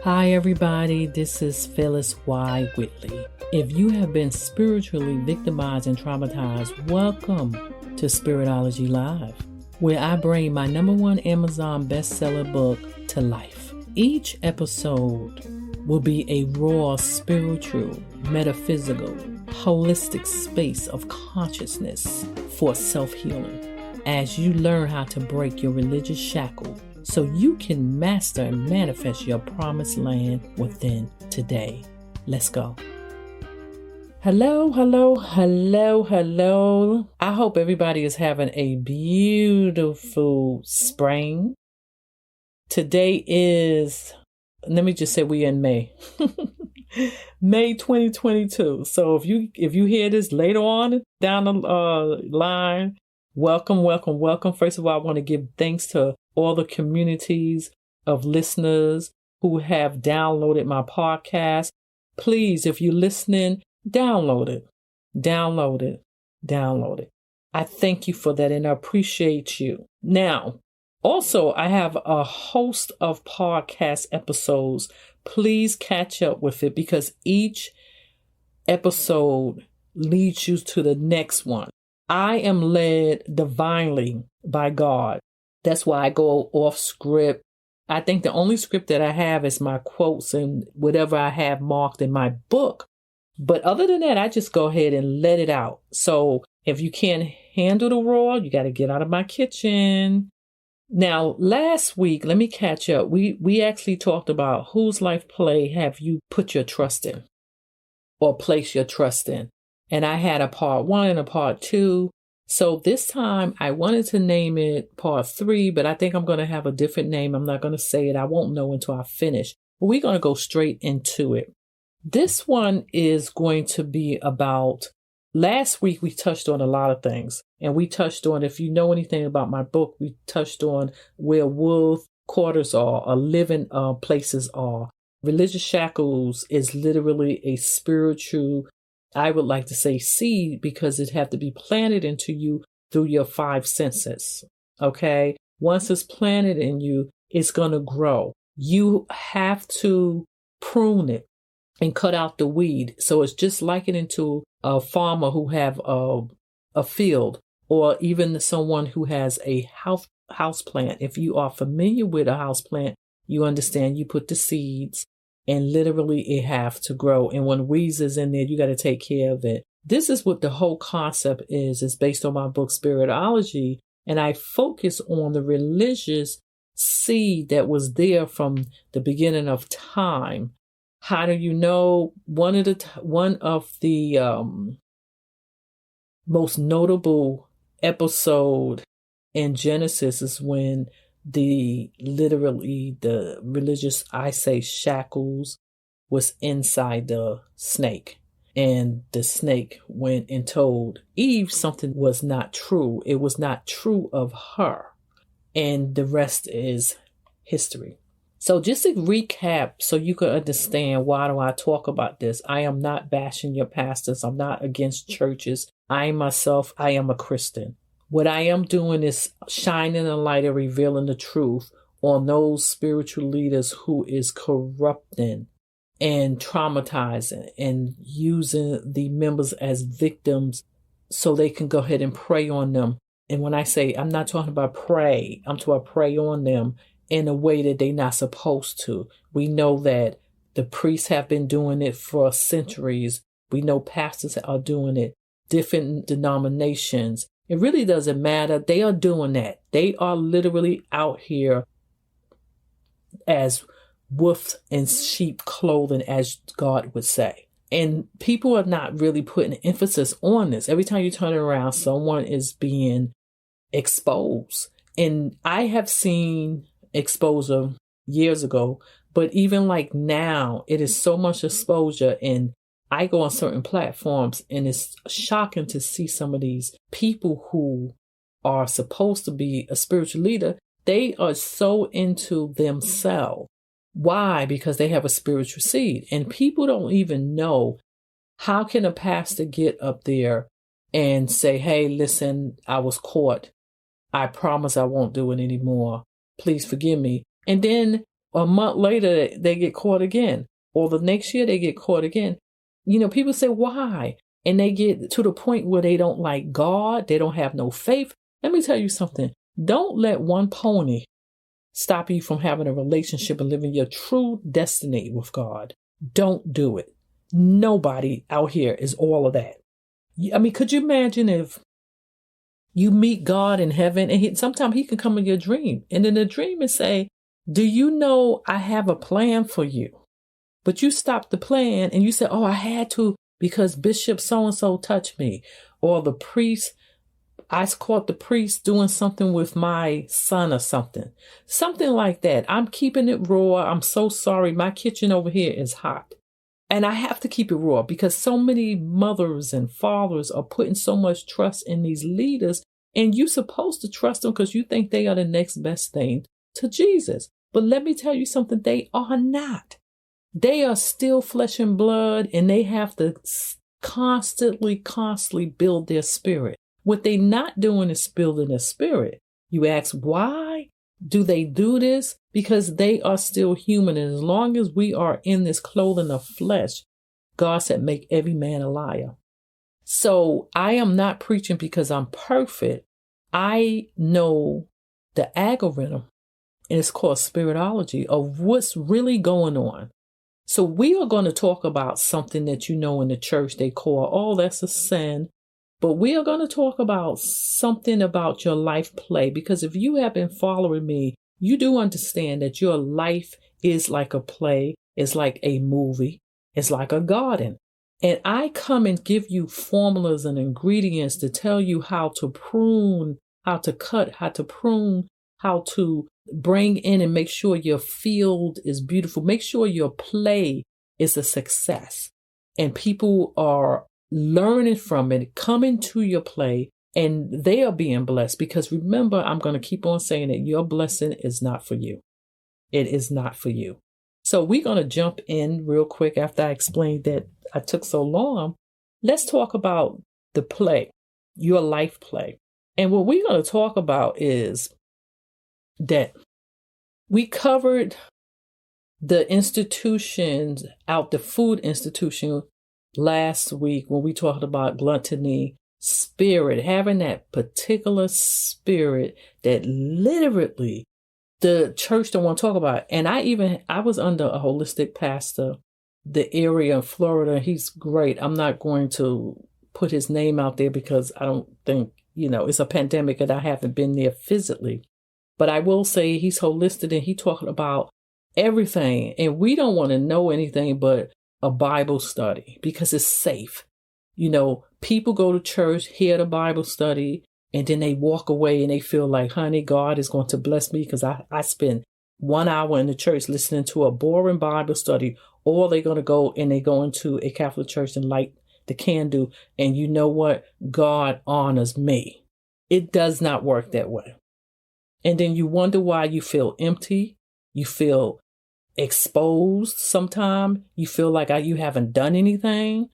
Hi, everybody. This is Phyllis Y. Whitley. If you have been spiritually victimized and traumatized, welcome to Spiritology Live, where I bring my #1 Amazon bestseller book to life. Each episode will be a raw, spiritual, metaphysical, holistic space of consciousness for self-healing as you learn how to break your religious shackle so you can master and manifest your promised land within today. Let's go. Hello. I hope everybody is having a beautiful spring. Today is, let me just say we're in May. May 2022. So if you hear this later on down the line, welcome. First of all, I want to give thanks to all the communities of listeners who have downloaded my podcast. Please, if you're listening, download it. I thank you for that and I appreciate you. Now, also, I have a host of podcast episodes. Please catch up with it because each episode leads you to the next one. I am led divinely by God. That's why I go off script. I think the only script that I have is my quotes and whatever I have marked in my book. But other than that, I just go ahead and let it out. So if you can't handle the raw, you got to get out of my kitchen. Now, last week, let me catch up. We actually talked about whose life play have you put your trust in or place your trust in. And I had a part 1 and a part 2. So this time I wanted to name it part 3, but I think I'm going to have a different name. I'm not going to say it. I won't know until I finish. But we're going to go straight into it. This one is going to be about, last week we touched on a lot of things. And we touched on, if you know anything about my book, we touched on where wolf quarters are, or living places are. Religious shackles is literally a spiritual, I would like to say seed, because it have to be planted into you through your 5 senses. Okay. Once it's planted in you, it's going to grow. You have to prune it and cut out the weed. So it's just likened to a farmer who have a field, or even someone who has a house plant. If you are familiar with a house plant, you understand you put the seeds and literally it have to grow. And when weeds is in there, you got to take care of it. This is what the whole concept is. It's based on my book, Spiritology. And I focus on the religious seed that was there from the beginning of time. How do you know? One of the most notable episode in Genesis is when the religious, I say, shackles was inside the snake. And the snake went and told Eve something was not true. It was not true of her. And the rest is history. So just to recap, so you can understand why do I talk about this. I am not bashing your pastors. I'm not against churches. I myself, I am a Christian. What I am doing is shining a light and revealing the truth on those spiritual leaders who is corrupting and traumatizing and using the members as victims so they can go ahead and prey on them. And when I say, I'm not talking about prey, I'm talking about prey on them in a way that they're not supposed to. We know that the priests have been doing it for centuries. We know pastors are doing it, different denominations. It really doesn't matter. They are doing that. They are literally out here as wolves in sheep clothing, as God would say. And people are not really putting emphasis on this. Every time you turn around, someone is being exposed. And I have seen exposure years ago, but even like now, it is so much exposure. And I go on certain platforms and it's shocking to see some of these people who are supposed to be a spiritual leader. They are so into themselves. Why? Because they have a spiritual seed and people don't even know. How can a pastor get up there and say, hey, listen, I was caught. I promise I won't do it anymore. Please forgive me. And then A month later, they get caught again. Or the next year, they get caught again. People say, why? And they get to the point where they don't like God. They don't have no faith. Let me tell you something. Don't let one pony stop you from having a relationship and living your true destiny with God. Don't do it. Nobody out here is all of that. Could you imagine if you meet God in heaven and sometimes he can come in your dream, and in the dream and say, do you know I have a plan for you? But you stopped the plan and you said, oh, I had to because Bishop so-and-so touched me, or the priest, I caught the priest doing something with my son or something like that. I'm keeping it raw. I'm so sorry. My kitchen over here is hot. And I have to keep it raw because so many mothers and fathers are putting so much trust in these leaders. And you're supposed to trust them because you think they are the next best thing to Jesus. But let me tell you something. They are not. They are still flesh and blood, and they have to constantly build their spirit. What they're not doing is building their spirit. You ask, why do they do this? Because they are still human. And as long as we are in this clothing of flesh, God said, make every man a liar. So I am not preaching because I'm perfect. I know the algorithm, and it's called spiritology, of what's really going on. So we are going to talk about something that in the church they call, oh, that's a sin. But we are going to talk about something about your life play, because if you have been following me, you do understand that your life is like a play, it's like a movie, it's like a garden. And I come and give you formulas and ingredients to tell you how to prune, how to cut, how to prune, how to bring in and make sure your field is beautiful. Make sure your play is a success and people are learning from it, coming to your play, and they are being blessed. Because remember, I'm going to keep on saying that your blessing is not for you. It is not for you. So we're going to jump in real quick after I explained that I took so long. Let's talk about the play, your life play. And what we're going to talk about is that we covered the institutions out, the food institution last week when we talked about gluttony, spirit, having that particular spirit that literally the church don't want to talk about. And I was under a holistic pastor, the area in Florida. He's great. I'm not going to put his name out there because I don't think, it's a pandemic and I haven't been there physically. But I will say he's holistic and he talking about everything. And we don't want to know anything but a Bible study because it's safe. People go to church, hear the Bible study, and then they walk away and they feel like, honey, God is going to bless me because I spend 1 hour in the church listening to a boring Bible study, or they're going to go and they go into a Catholic church and light the candle. And you know what? God honors me. It does not work that way. And then you wonder why you feel empty. You feel exposed sometimes. You feel like you haven't done anything.